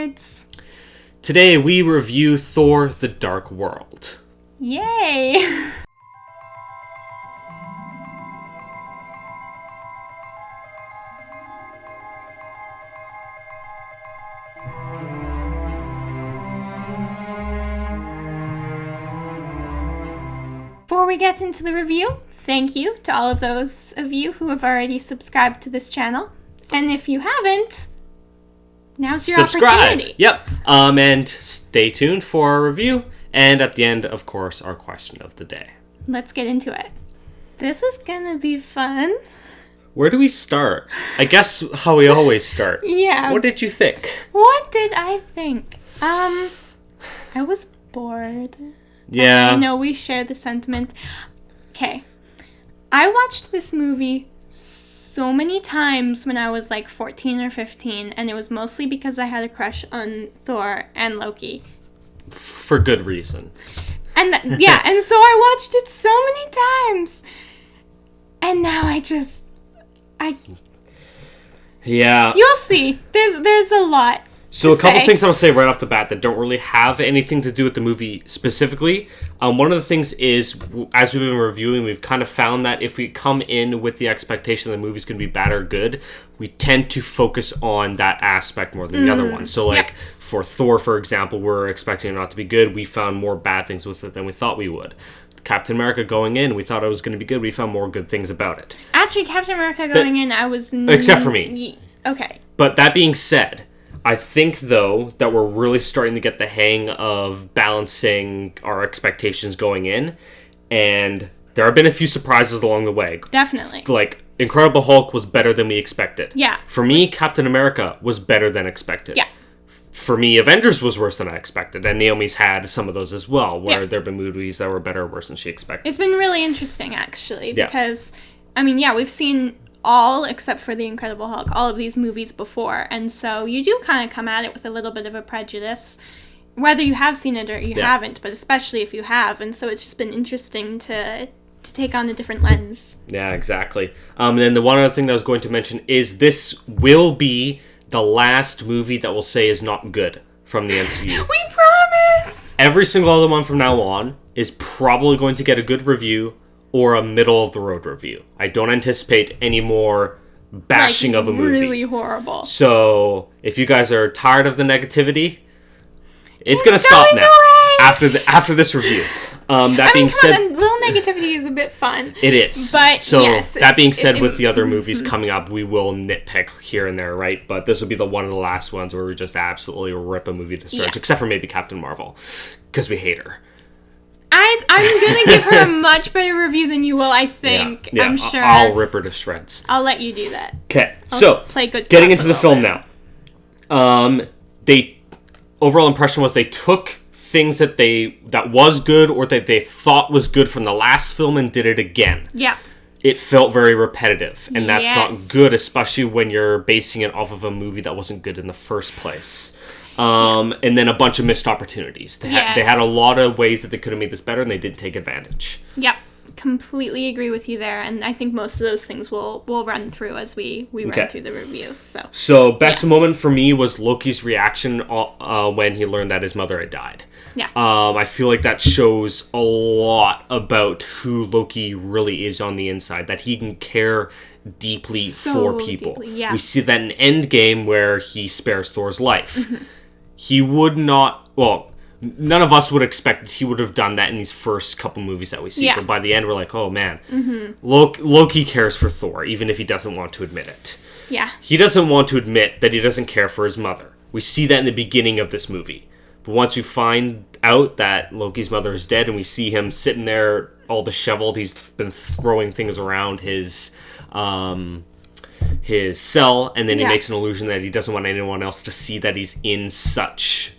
nerds! Today we review Thor: The Dark World. Yay! Before we get into the review, thank you to all of those of you who have already subscribed to this channel. And if you haven't, now's your opportunity. Yep. And stay tuned for our review. And at the end, of course, our question of the day. Let's get into it. This is gonna be fun. Where do we start? I guess how we always start. Yeah. What did you think? What did I think? I was bored. Yeah. I know we share the sentiment. Okay. I watched this movie so many times when I was like 14 or 15, and it was mostly because I had a crush on Thor and Loki. For good reason. And and so I watched it so many times. And now Yeah. You'll see. There's a lot. So a couple things I'll say right off the bat that don't really have anything to do with the movie specifically. One of the things is, as we've been reviewing, we've kind of found that if we come in with the expectation the movie's going to be bad or good, we tend to focus on that aspect more than the other one. So for Thor, for example, we're expecting it not to be good. We found more bad things with it than we thought we would. Captain America going in, we thought it was going to be good. We found more good things about it. Actually, Captain America going in, I was... Except for me. Okay. But that being said... I think, though, that we're really starting to get the hang of balancing our expectations going in, and there have been a few surprises along the way. Definitely. Like, Incredible Hulk was better than we expected. Yeah. For me, Captain America was better than expected. Yeah. For me, Avengers was worse than I expected, and Naomi's had some of those as well, where there have been movies that were better or worse than she expected. It's been really interesting, actually, because, we've seen... all, except for The Incredible Hulk, all of these movies before. And so you do kind of come at it with a little bit of a prejudice, whether you have seen it or you haven't, but especially if you have. And so it's just been interesting to take on a different lens. Yeah, exactly. And then the one other thing that I was going to mention is this will be the last movie that we'll say is not good from the MCU. We promise! Every single other one from now on is probably going to get a good review or a middle-of-the-road review. I don't anticipate any more bashing of a movie. Really horrible. So, if you guys are tired of the negativity, it's going to stop now. After this review. Being said... a little negativity is a bit fun. It is. But, so, yes. That being said, with the other movies coming up, we will nitpick here and there, right? But this will be one of the last ones where we just absolutely rip a movie to shreds, except for maybe Captain Marvel, because we hate her. I'm going to give her a much better review than you will, I think. Yeah, I'm sure. I'll rip her to shreds. I'll let you do that. Okay, so, getting into the film now. Overall impression was they took things that was good or that they thought was good from the last film and did it again. Yeah. It felt very repetitive, and that's not good, especially when you're basing it off of a movie that wasn't good in the first place. And then a bunch of missed opportunities. They had a lot of ways that they could have made this better, and they didn't take advantage. Yep, completely agree with you there, and I think most of those things we'll run through as we run through the review. So best moment for me was Loki's reaction when he learned that his mother had died. Yeah. I feel like that shows a lot about who Loki really is on the inside, that he can care deeply for people. We see that in Endgame where he spares Thor's life. Mm-hmm. He would not, none of us would expect he would have done that in these first couple movies that we see. But by the end, we're like, oh man, Loki cares for Thor, even if he doesn't want to admit it. Yeah. He doesn't want to admit that he doesn't care for his mother. We see that in the beginning of this movie. But once we find out that Loki's mother is dead and we see him sitting there all disheveled, he's been throwing things around his cell, and then he makes an illusion that he doesn't want anyone else to see that he's in such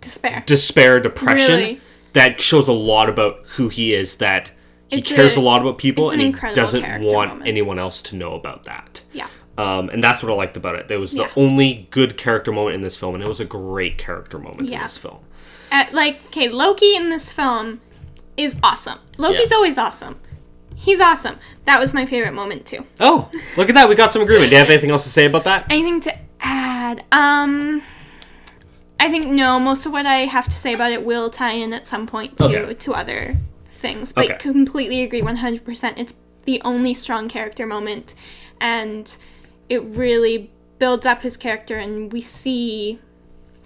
despair, depression. Really? That shows a lot about who he is, that he cares a lot about people and he doesn't want anyone else to know about that. Yeah. And that's what I liked about it. It was the only good character moment in this film, and it was a great character moment in this film. Loki in this film is awesome. Loki's always awesome. He's awesome. That was my favorite moment, too. Oh, look at that. We got some agreement. Do you have anything else to say about that? Anything to add? I think, no, most of what I have to say about it will tie in at some point to other things. But completely agree 100%. It's the only strong character moment, and it really builds up his character, and we see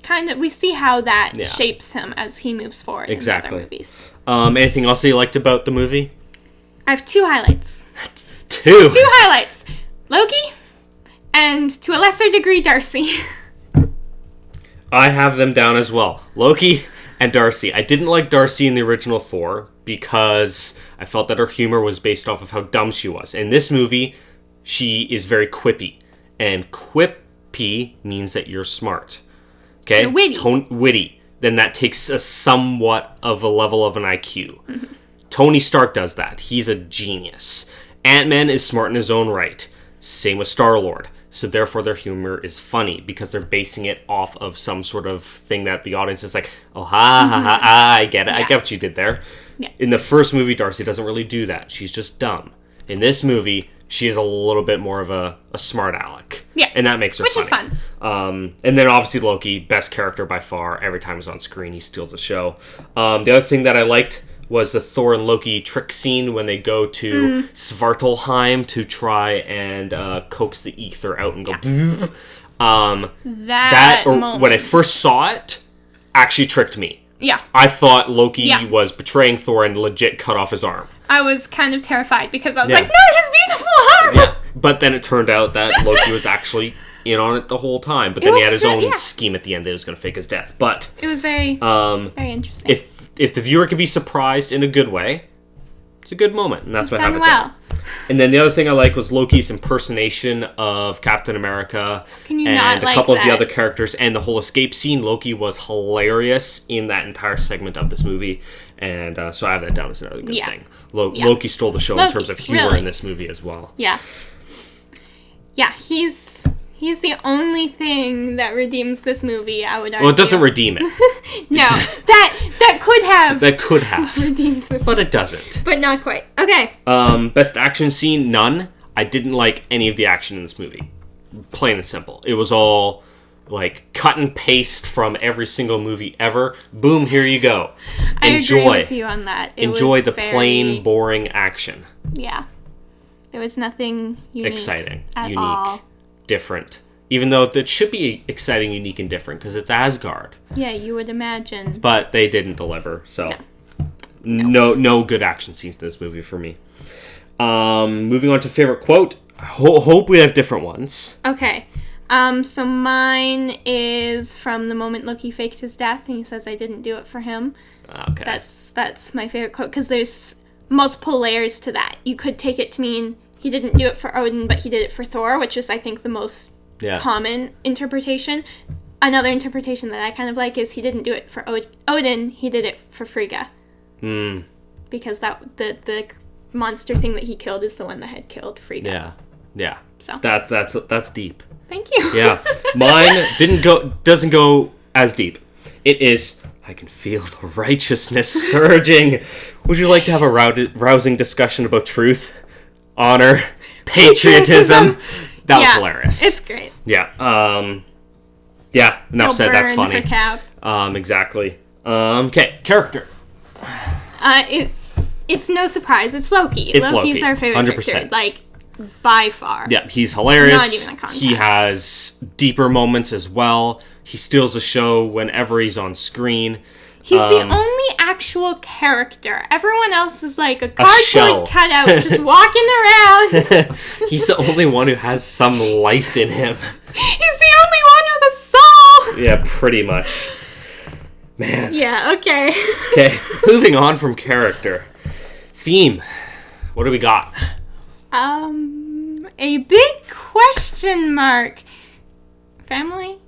how that shapes him as he moves forward in other movies. Anything else that you liked about the movie? I have 2 highlights. Two highlights. Loki, and to a lesser degree, Darcy. I have them down as well. Loki and Darcy. I didn't like Darcy in the original Thor because I felt that her humor was based off of how dumb she was. In this movie, she is very quippy. And quippy means that you're smart. Okay? You're witty. Witty. Then that takes a somewhat of a level of an IQ. Mm-hmm. Tony Stark does that. He's a genius. Ant-Man is smart in his own right. Same with Star-Lord. So therefore their humor is funny because they're basing it off of some sort of thing that the audience is like, oh, I get it. Yeah. I get what you did there. Yeah. In the first movie, Darcy doesn't really do that. She's just dumb. In this movie, she is a little bit more of a smart aleck. Yeah. And that makes her funny. Which is fun. And then obviously Loki, best character by far. Every time he's on screen, he steals the show. The other thing that I liked was the Thor and Loki trick scene when they go to Svartalheim to try and coax the ether out and go. That moment. When I first saw it, actually tricked me. Yeah. I thought Loki was betraying Thor and legit cut off his arm. I was kind of terrified because I was like, no, his beautiful arm! Yeah. But then it turned out that Loki was actually in on it the whole time. But then he had his own scheme at the end that he was going to fake his death. But it was very interesting. If the viewer can be surprised in a good way, it's a good moment, and that's what I have it well. Down. And then the other thing I like was Loki's impersonation of Captain America and a couple of the other characters, and the whole escape scene. Loki was hilarious in that entire segment of this movie, and so I have that down as another good thing. Loki stole the show in terms of humor in this movie as well. Yeah. Yeah, he's the only thing that redeems this movie, I would argue. Well, it doesn't redeem it. No, that could have. That could have. Redeems this but it doesn't. But not quite. Okay. Best action scene, none. I didn't like any of the action in this movie. Plain and simple. It was all, like, cut and paste from every single movie ever. Boom, here you go. I agree with you on that. Enjoy the plain, boring action. Yeah. There was nothing unique. Exciting. At unique. All. Different. Even though it should be exciting, unique, and different because it's Asgard. Yeah, you would imagine. But they didn't deliver, so no good action scenes in this movie for me. Moving on to favorite quote. Hope we have different ones. Okay. So mine is from the moment Loki faked his death and he says, "I didn't do it for him." Okay. That's my favorite quote because there's multiple layers to that. You could take it to mean he didn't do it for Odin, but he did it for Thor, which is, I think, the most common interpretation. Another interpretation that I kind of like is he didn't do it for Odin, he did it for Frigga. Because that the monster thing that he killed is the one that had killed Frigga. Yeah. So that's deep. Thank you. Yeah. Mine doesn't go as deep. It is, I can feel the righteousness surging. Would you like to have a rousing discussion about truth? Honor, patriotism. That was hilarious. It's great. Yeah. Enough said. That's funny. For Cap. Exactly. Okay. Character. It's no surprise. It's Loki. Loki's our favorite 100%. Character. Like, by far. Yeah, he's hilarious. Not even a contest. He has deeper moments as well. He steals the show whenever he's on screen. He's the only actual character. Everyone else is like a cardboard cutout just walking around. He's the only one who has some life in him. He's the only one with a soul. Yeah, pretty much. Man. Yeah, okay. Okay, moving on from character. Theme. What do we got? A big question mark. Family?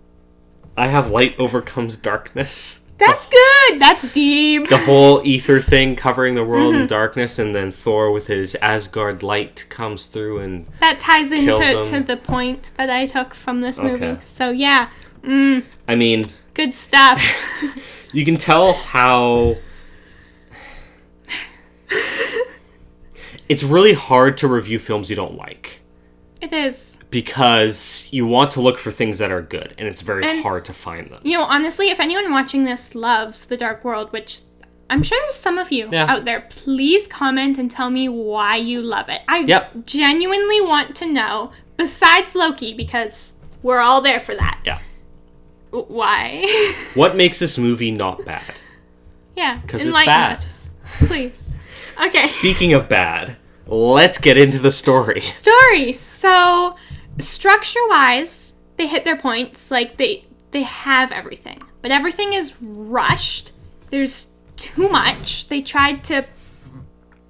I have light overcomes darkness. That's good. That's deep. The whole ether thing covering the world in darkness, and then Thor with his Asgard light comes through and that ties into the point that I took from this movie. So yeah. I mean, good stuff. You can tell how it's really hard to review films you don't like. It is. because you want to look for things that are good, and it's very hard to find them. Honestly, if anyone watching this loves The Dark World, which I'm sure there's some of you out there, please comment and tell me why you love it. I genuinely want to know, besides Loki, because we're all there for that. Yeah. Why? What makes this movie not bad? Yeah, because it's bad. Us, please. Okay. Speaking of bad, let's get into the story. So, structure-wise, they hit their points. Like, they have everything. But everything is rushed. There's too much. They tried to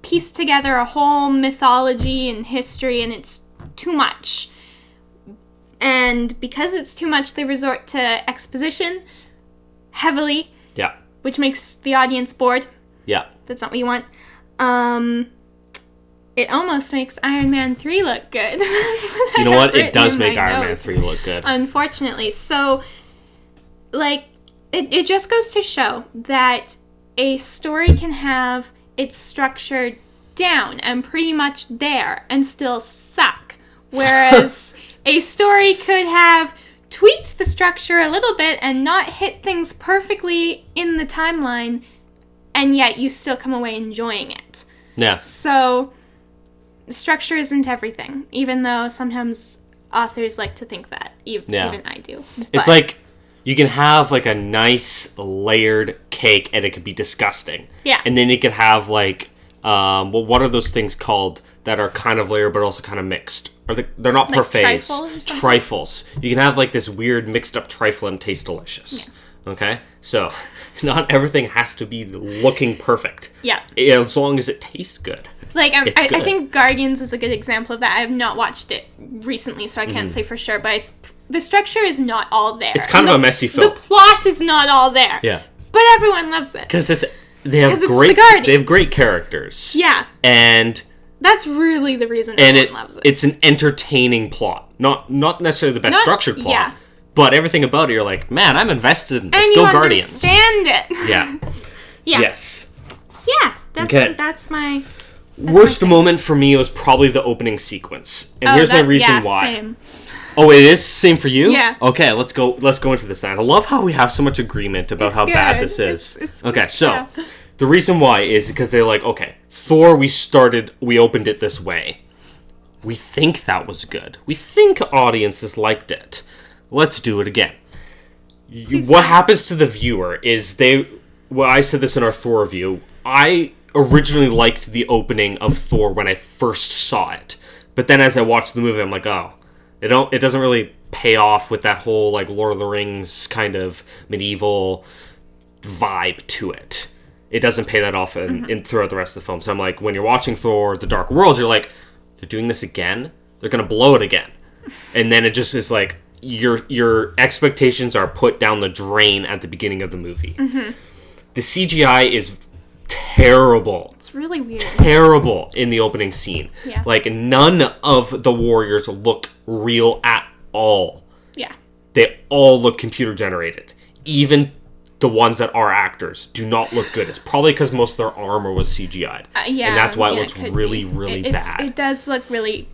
piece together a whole mythology and history, and it's too much. And because it's too much, they resort to exposition heavily. Yeah. Which makes the audience bored. Yeah. That's not what you want. It almost makes Iron Man 3 look good. You know what? It does make Iron Man 3 look good. Unfortunately. So, like, it just goes to show that a story can have its structure down and pretty much there and still suck. Whereas a story could have tweaked the structure a little bit and not hit things perfectly in the timeline, and yet you still come away enjoying it. Yeah. So, structure isn't everything, even though sometimes authors like to think that. Even I do. It's like, you can have, like, a nice layered cake, and it could be disgusting. Yeah. And then you could have, like, what are those things called that are kind of layered but also kind of mixed? They're not like parfaits. Trifles. You can have, like, this weird mixed up trifle and taste delicious. Yeah. Okay? So, not everything has to be looking perfect. Yeah. As long as it tastes good. Like, I think Guardians is a good example of that. I have not watched it recently, so I can't say for sure, but the structure is not all there. It's kind of a messy film. The plot is not all there. Yeah. But everyone loves it. Because they have great characters. Yeah. And that's really the reason everyone loves it. It's an entertaining plot. Not necessarily the best structured plot. Yeah. But everything about it, you're like, man, I'm invested in this. And Go you Guardians. Understand it. Yeah. Yeah. Yes. Yeah. That's my... Worst moment for me was probably the opening sequence. And here's my reason why. Same. Oh, it is same for you? Yeah. Okay, let's go into this now. I love how we have so much agreement about how bad this is. It's okay, so the reason why is because they're like, okay, Thor, we opened it this way. We think that was good. We think audiences liked it. Let's do it again. What happens to the viewer is I said this in our Thor review, I originally liked the opening of Thor when I first saw it. But then as I watched the movie, I'm like, oh, it doesn't really pay off with that whole, like, Lord of the Rings kind of medieval vibe to it. It doesn't pay that off in throughout the rest of the film. So I'm like, when you're watching Thor, The Dark World, you're like, they're doing this again? They're going to blow it again. And then it just is like, your expectations are put down the drain at the beginning of the movie. Mm-hmm. The CGI is terrible. It's really weird. Terrible in the opening scene. Yeah. Like, none of the warriors look real at all. Yeah. They all look computer generated. Even the ones that are actors do not look good. It's probably because most of their armor was CGI'd. Yeah. And that's why it looks really, really bad. It does look really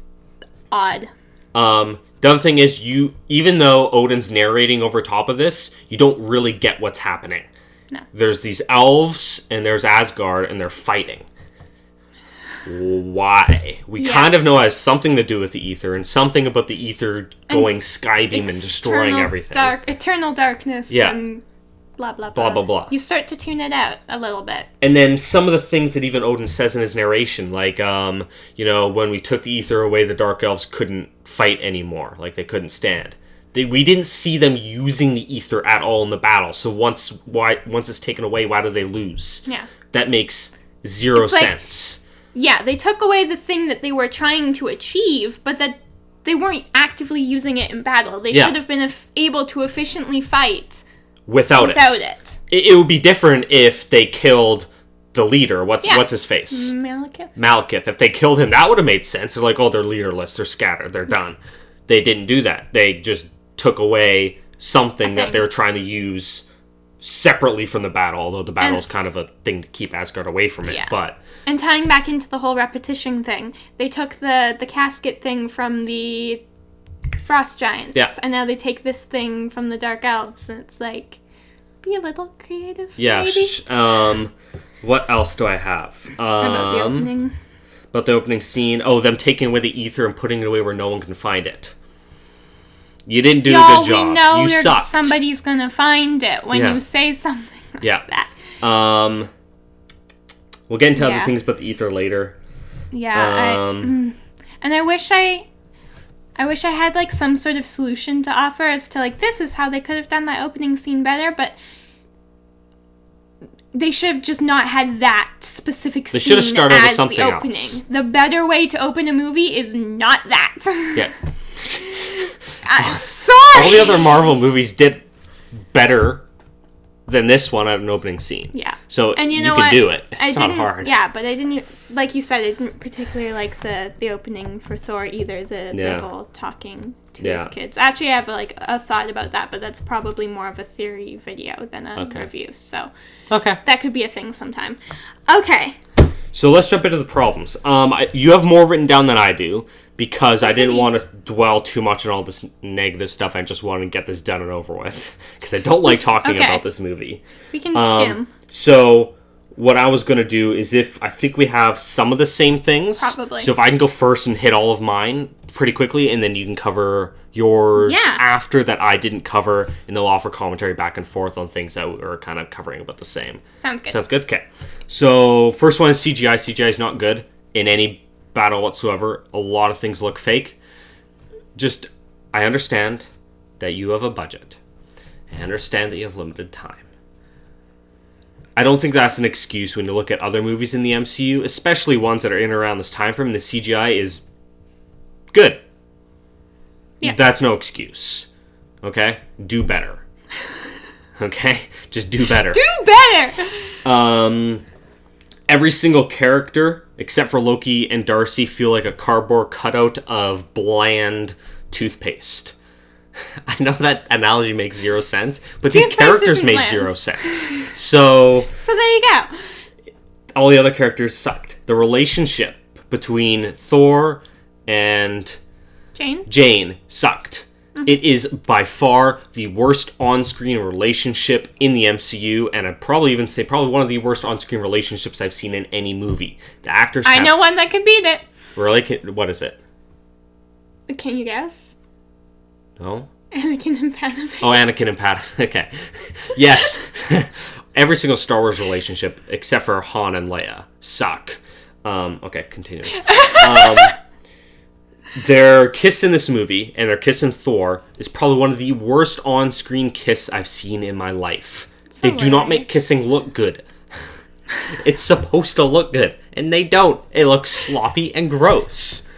odd. The other thing is, even though Odin's narrating over top of this, you don't really get what's happening. No. There's these elves, and there's Asgard, and they're fighting. Why? We kind of know it has something to do with the ether, and something about the ether going skybeam and destroying everything. Eternal darkness, and blah, blah, blah. Blah, blah, blah. You start to tune it out a little bit. And then some of the things that even Odin says in his narration, like, when we took the ether away, the Dark Elves couldn't fight anymore. Like, they couldn't stand. We didn't see them using the ether at all in the battle. So once it's taken away, why do they lose? Yeah. That makes zero sense. Yeah, they took away the thing that they were trying to achieve, but that they weren't actively using it in battle. They should have been able to efficiently fight without it. It would be different if they killed the leader. What's his face? Malekith. If they killed him, that would have made sense. They're like, oh, they're leaderless. They're scattered. They're done. They didn't do that. They just took away something that they were trying to use separately from the battle, although the battle is kind of a thing to keep Asgard away from it. And tying back into the whole repetition thing, they took the casket thing from the frost giants. Yeah. And now they take this thing from the dark elves, and it's like, be a little creative, Yeah. maybe. What else do I have? About the opening. About the opening scene. Oh, them taking away the ether and putting it away where no one can find it. You didn't do a good job. We know you sucked. Somebody's gonna find it when you say something like that. We'll get into other things about the ether later. Yeah. And I wish I had like some sort of solution to offer as to like, this is how they could have done that opening scene better, but they should have just not had that specific scene. They should have started with something else. The better way to open a movie is not that. Yeah. Sorry. All the other Marvel movies did better than this one at an opening scene. Yeah. So and you can do it. It's not hard. Yeah, but I didn't, like you said, I didn't particularly like the opening for Thor either. The whole talking to his kids. Actually, I have a thought about that, but that's probably more of a theory video than a review. So that could be a thing sometime. Okay. So let's jump into the problems. You have more written down than I do, because I didn't want to dwell too much on all this negative stuff. I just wanted to get this done and over with, because I don't like talking about this movie. We can skim. So what I was going to do is, I think we have some of the same things. Probably. So if I can go first and hit all of mine pretty quickly, and then you can cover yours after that I didn't cover, and they'll offer commentary back and forth on things that we're kind of covering about the same. Sounds good. Sounds good? Okay. So first one is CGI. CGI is not good in any battle whatsoever. A lot of things look fake. I understand that you have a budget. I understand that you have limited time. I don't think that's an excuse when you look at other movies in the MCU, especially ones that are in around this time frame, and the CGI is good. Yeah. That's no excuse. Okay? Do better. Okay? Just do better. Do better! Every single character, except for Loki and Darcy, feel like a cardboard cutout of bland toothpaste. I know that analogy makes zero sense, but these characters made zero sense. So there you go. All the other characters sucked. The relationship between Thor and Jane sucked. Mm-hmm. It is by far the worst on-screen relationship in the MCU, and I'd probably even say one of the worst on-screen relationships I've seen in any movie. The actors I know one that could beat it. Really? What is it? Can you guess? No? Anakin and Padme. Oh, Anakin and Padme. Okay. Yes. Every single Star Wars relationship, except for Han and Leia, suck. Okay, continue. Their kiss in this movie, and their kiss in Thor, is probably one of the worst on-screen kiss I've seen in my life. They do not make kissing look good. It's supposed to look good, and they don't. It looks sloppy and gross.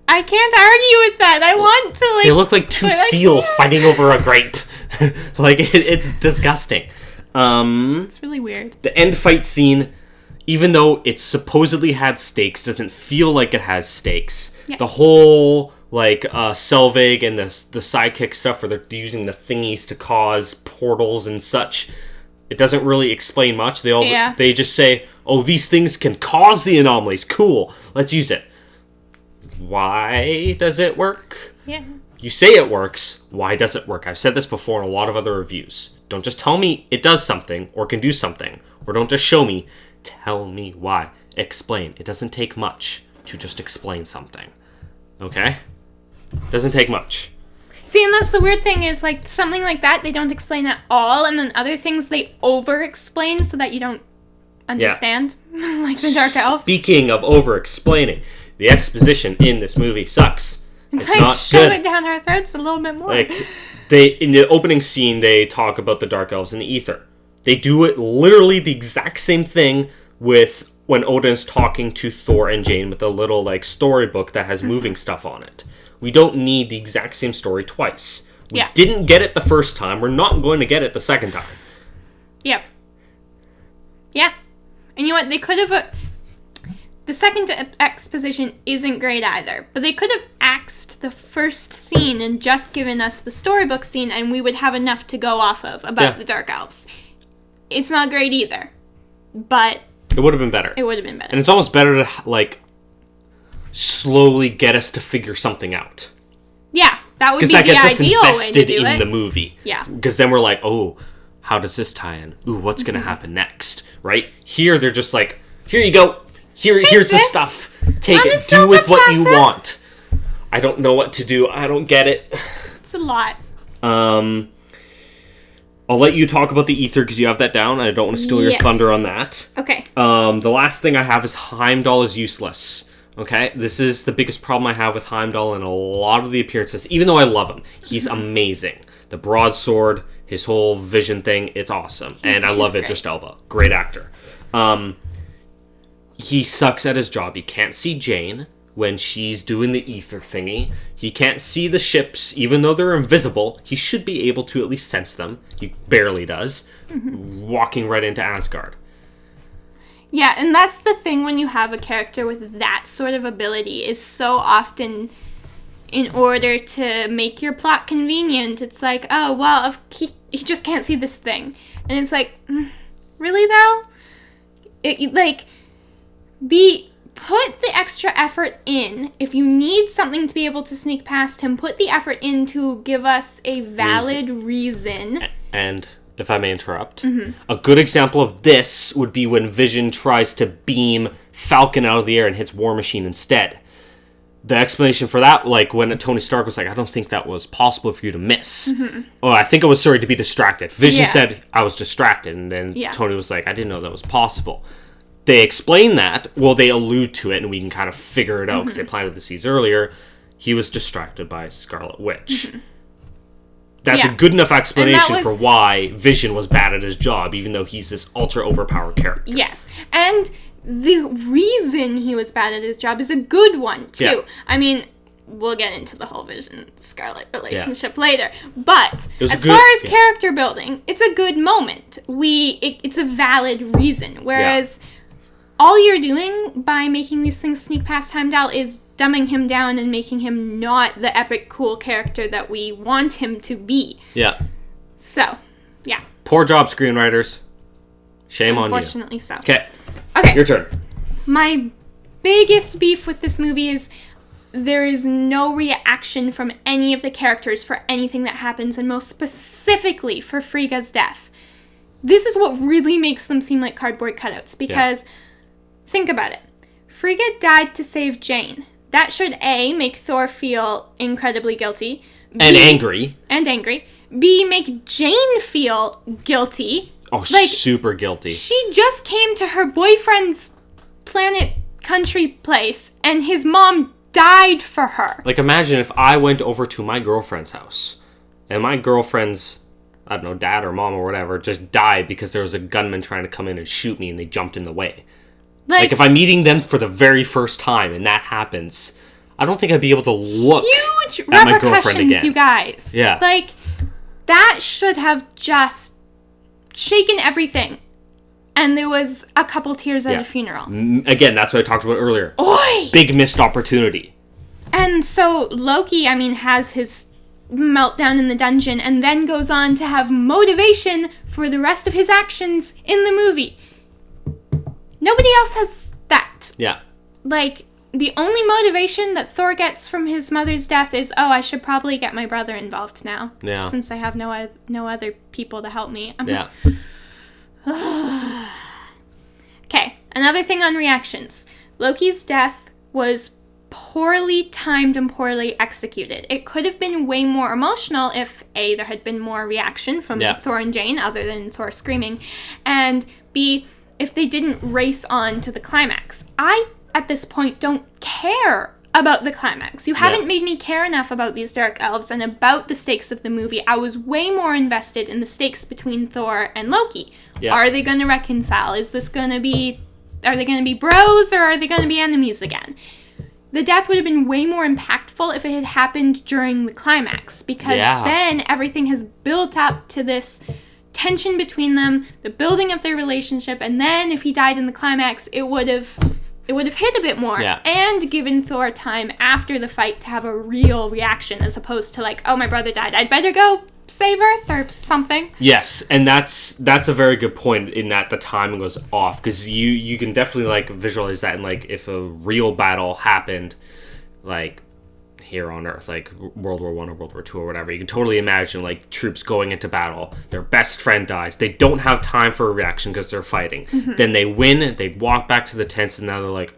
I can't argue with that. I want to, They look like two seals fighting over a grape. It's disgusting. It's really weird. The end fight scene, even though it supposedly had stakes, doesn't feel like it has stakes. Yeah. The whole, Selvig and the sidekick stuff where they're using the thingies to cause portals and such, it doesn't really explain much. They just say, oh, these things can cause the anomalies. Cool. Let's use it. Why does it work? Yeah. You say it works. Why does it work? I've said this before in a lot of other reviews. Don't just tell me it does something or can do something. Or don't just show me. Tell me why. Explain. It doesn't take much to just explain something. Okay? Doesn't take much. See, and that's the weird thing is, something like that, they don't explain at all, and then other things they over-explain so that you don't understand. Yeah. Like the Dark Elves. Speaking of over-explaining, the exposition in this movie sucks. It's not shove good. It down our throats a little bit more. In the opening scene, they talk about the Dark Elves and the ether. They do it literally the exact same thing with when Odin's talking to Thor and Jane with a little storybook that has moving stuff on it. We don't need the exact same story twice. We didn't get it the first time. We're not going to get it the second time. Yep. Yeah. And you know what? They could have... The second exposition isn't great either, but they could have axed the first scene and just given us the storybook scene, and we would have enough to go off of about the Dark Elves. It's not great either, but... It would have been better. It would have been better. And it's almost better to, slowly get us to figure something out. Yeah. That would be the ideal way to do it. Because that gets us invested in the movie. Yeah. Because then we're like, oh, how does this tie in? Ooh, what's going to happen next? Right? Here, they're just like, here you go. Here's the stuff. Take it. Do with what you want. I don't know what to do. I don't get it. It's a lot. I'll let you talk about the ether because you have that down. I don't want to steal your thunder on that. Okay. The last thing I have is Heimdall is useless. Okay? This is the biggest problem I have with Heimdall in a lot of the appearances. Even though I love him. He's amazing. The broadsword, his whole vision thing, it's awesome. And I love Idris Elba. Great actor. He sucks at his job. He can't see Jane when she's doing the ether thingy. He can't see the ships, even though they're invisible. He should be able to at least sense them. He barely does. Walking right into Asgard. Yeah, and that's the thing when you have a character with that sort of ability, is so often in order to make your plot convenient, it's like, oh, well, he just can't see this thing. And it's like, really though? Put the extra effort in. If you need something to be able to sneak past him, put the effort in to give us a valid reason. And if I may interrupt, a good example of this would be when Vision tries to beam Falcon out of the air and hits War Machine instead. The explanation for that, like when Tony Stark was like, I don't think that was possible for you to miss. Oh, I think I was sorry to be distracted. Vision said I was distracted, and then Tony was like, I didn't know that was possible. They explain that, well, they allude to it, and we can kind of figure it out, because they planted the seeds earlier. He was distracted by Scarlet Witch. That's a good enough explanation for why Vision was bad at his job, even though he's this ultra-overpowered character. Yes, and the reason he was bad at his job is a good one, too. Yeah. I mean, we'll get into the whole Vision-Scarlet relationship later, but as far as character building, it's a good moment. It's a valid reason, whereas all you're doing by making these things sneak past Heimdall is dumbing him down and making him not the epic, cool character that we want him to be. Yeah. So, yeah. Poor job, screenwriters. Shame on you. Unfortunately so. Okay. Okay. Your turn. My biggest beef with this movie is there is no reaction from any of the characters for anything that happens, and most specifically for Frigga's death. This is what really makes them seem like cardboard cutouts, because think about it. Frigga died to save Jane. That should A, make Thor feel incredibly guilty. And angry. B, make Jane feel guilty. Oh, super guilty. She just came to her boyfriend's planet country place, and his mom died for her. Like, imagine if I went over to my girlfriend's house, and my girlfriend's, I don't know, dad or mom or whatever, just died because there was a gunman trying to come in and shoot me, and they jumped in the way. Like, if I'm meeting them for the very first time and that happens, I don't think I'd be able to look huge at my girlfriend again. You guys. Yeah. Like, that should have just shaken everything. And there was a couple tears at a funeral. Again, that's what I talked about earlier. Oy! Big missed opportunity. And so Loki, has his meltdown in the dungeon and then goes on to have motivation for the rest of his actions in the movie. Nobody else has that. Yeah. Like, the only motivation that Thor gets from his mother's death is, oh, I should probably get my brother involved now. Yeah. Since I have no other people to help me. Okay, another thing on reactions. Loki's death was poorly timed and poorly executed. It could have been way more emotional if, A, there had been more reaction from Thor and Jane, other than Thor screaming, and B, if they didn't race on to the climax. I, at this point, don't care about the climax. You haven't made me care enough about these dark elves and about the stakes of the movie. I was way more invested in the stakes between Thor and Loki. Yeah. Are they going to reconcile? Are they going to be bros, or are they going to be enemies again? The death would have been way more impactful if it had happened during the climax, because then everything has built up to this tension between them, the building of their relationship, and then if he died in the climax, it would have hit a bit more and given Thor time after the fight to have a real reaction, as opposed to like, oh, my brother died, I'd better go save Earth or something. Yes, and that's a very good point in that the timing was off, because you can definitely like visualize that, and like if a real battle happened, like here on Earth, like World War I or World War II or whatever. You can totally imagine, like, troops going into battle. Their best friend dies. They don't have time for a reaction because they're fighting. Then they win. They walk back to the tents, and now they're like,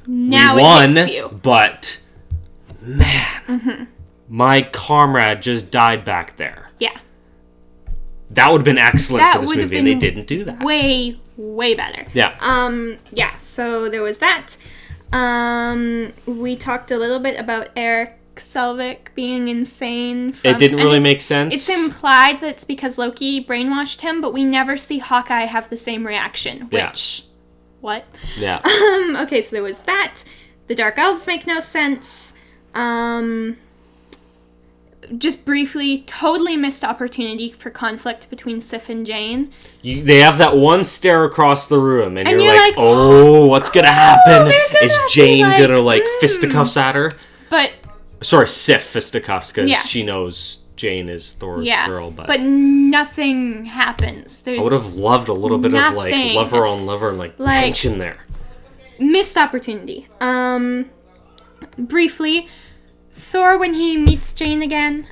now we won, it hits you. But, man, my comrade just died back there. Yeah. That would have been excellent for this movie, and they didn't do that. Way, way better. Yeah. Yeah, so there was that. We talked a little bit about Eric Selvig being insane. It didn't really make sense. It's implied that it's because Loki brainwashed him, but we never see Hawkeye have the same reaction, which... Yeah. What? Yeah. Okay, so there was that. The Dark Elves make no sense. Just briefly, totally missed opportunity for conflict between Sif and Jane. They have that one stare across the room, and you're like, oh, what's gonna happen? Is Jane gonna, fisticuffs at her? But... Sorry, Sif fisticuffs, because she knows Jane is Thor's girl. But nothing happens. I would have loved a little bit of, lover on lover and, tension there. Missed opportunity. Briefly... Thor, when he meets Jane again,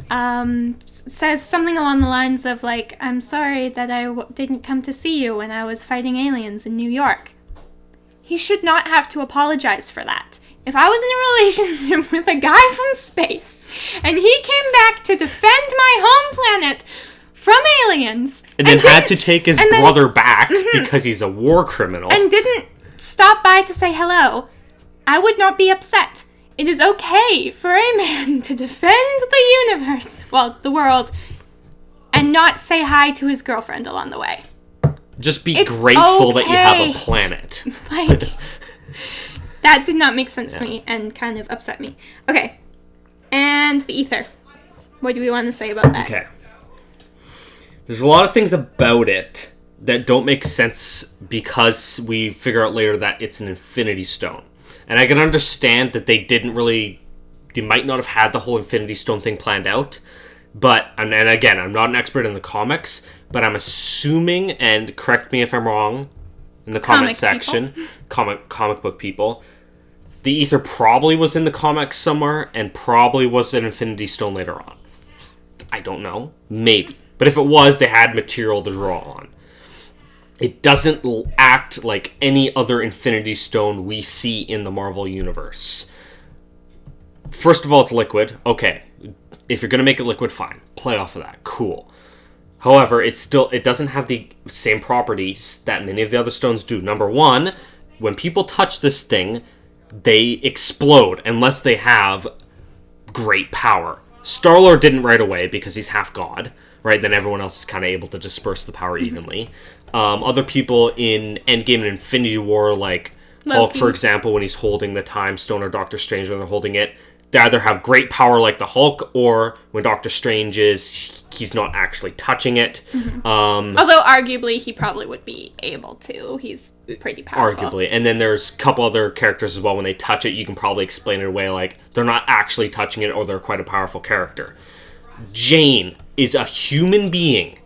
says something along the lines of, I'm sorry that I didn't come to see you when I was fighting aliens in New York. He should not have to apologize for that. If I was in a relationship with a guy from space, and he came back to defend my home planet from aliens... And then had to take his brother back because he's a war criminal. And didn't stop by to say hello, I would not be upset. It is okay for a man to defend the universe, well, the world, and not say hi to his girlfriend along the way. Just be grateful that you have a planet. That did not make sense to me and kind of upset me. Okay, and the ether. What do we want to say about that? Okay. There's a lot of things about it that don't make sense because we figure out later that it's an Infinity Stone. And I can understand that they might not have had the whole Infinity Stone thing planned out. But, and again, I'm not an expert in the comics, but I'm assuming, and correct me if I'm wrong, in the comment section, comic book people, the ether probably was in the comics somewhere, and probably was an Infinity Stone later on. I don't know. Maybe. But if it was, they had material to draw on. It doesn't act like any other Infinity Stone we see in the Marvel Universe. First of all, it's liquid. Okay. If you're going to make it liquid, fine. Play off of that. Cool. However, it doesn't have the same properties that many of the other stones do. Number one, when people touch this thing, they explode unless they have great power. Star-Lord didn't right away because he's half god, right? Then everyone else is kind of able to disperse the power evenly. Other people in Endgame and Infinity War, like Loki. Hulk, for example, when he's holding the Time Stone, or Doctor Strange when they're holding it, they either have great power like the Hulk, or when Doctor Strange he's not actually touching it. Although arguably he probably would be able to. He's pretty powerful. Arguably. And then there's a couple other characters as well. When they touch it, you can probably explain it away like they're not actually touching it, or they're quite a powerful character. Jane is a human being.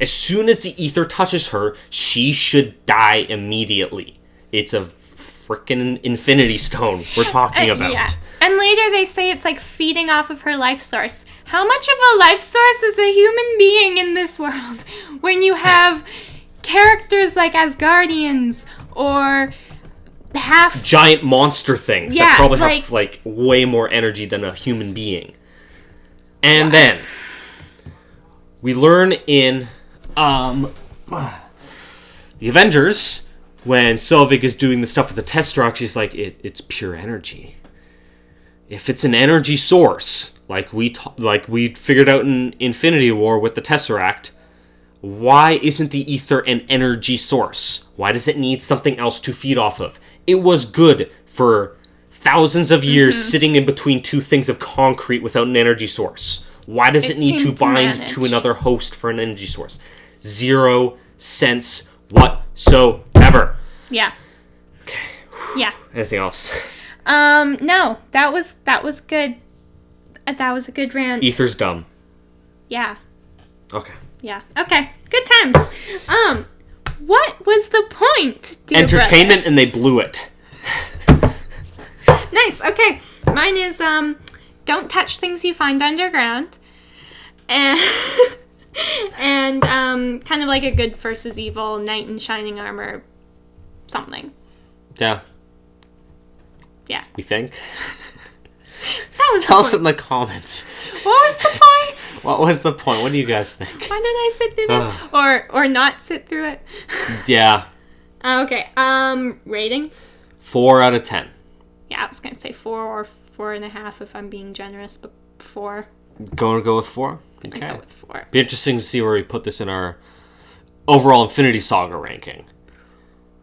As soon as the ether touches her, she should die immediately. It's a freaking Infinity Stone we're talking about. Yeah. And later they say it's like feeding off of her life source. How much of a life source is a human being in this world? When you have characters like Asgardians or half... giant monster things that probably have way more energy than a human being. And then we learn in the Avengers, when Selvig is doing the stuff with the Tesseract, she's like, it's pure energy. If it's an energy source, like we figured out in Infinity War with the Tesseract, why isn't the ether an energy source? Why does it need something else to feed off of? It was good for thousands of years sitting in between two things of concrete without an energy source. Why does it need to bind to another host for an energy source? 0 sense whatsoever. Yeah. Okay. Yeah. Anything else? No. That was good. That was a good rant. Ether's dumb. Yeah. Okay. Yeah. Okay. Good times. What was the point, dear Entertainment, brother? and they blew it. Nice. Okay. Mine is, don't touch things you find underground. And, and kind of like a good versus evil, knight in shining armor, something. Yeah. Yeah. We think? That was Tell us in the comments. What was the point? What was the point? What do you guys think? Why did I sit through this? Or not sit through it? Yeah. Okay. Rating? 4 out of 10. Yeah, I was gonna say 4 or 4.5 if I'm being generous, but 4. Going to go with 4? Okay. Go with 4. Be interesting to see where we put this in our overall Infinity Saga ranking.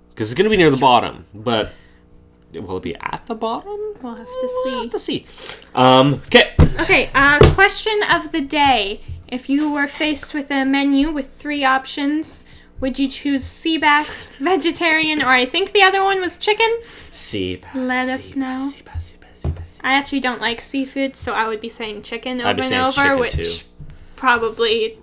Because it's going to be near the bottom, but will it be at the bottom? We'll have to see. We'll have to see. Okay. Okay, question of the day. If you were faced with a menu with 3 options, would you choose sea bass, vegetarian, or I think the other one was chicken? Sea bass. Let us know. Sea bass, sea bass, sea bass. I actually don't like seafood, so I would be saying chicken over I'd be saying and over, chicken which too. Probably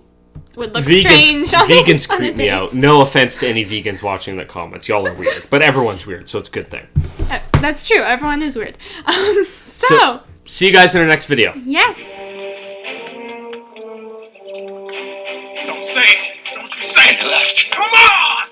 would look strange on Vegans on creep a me date. out. No offense to any vegans watching the comments. Y'all are weird. But everyone's weird, so it's a good thing. That's true. Everyone is weird. So see you guys in our next video. Yes. Don't say it. Don't you say it left. Come on!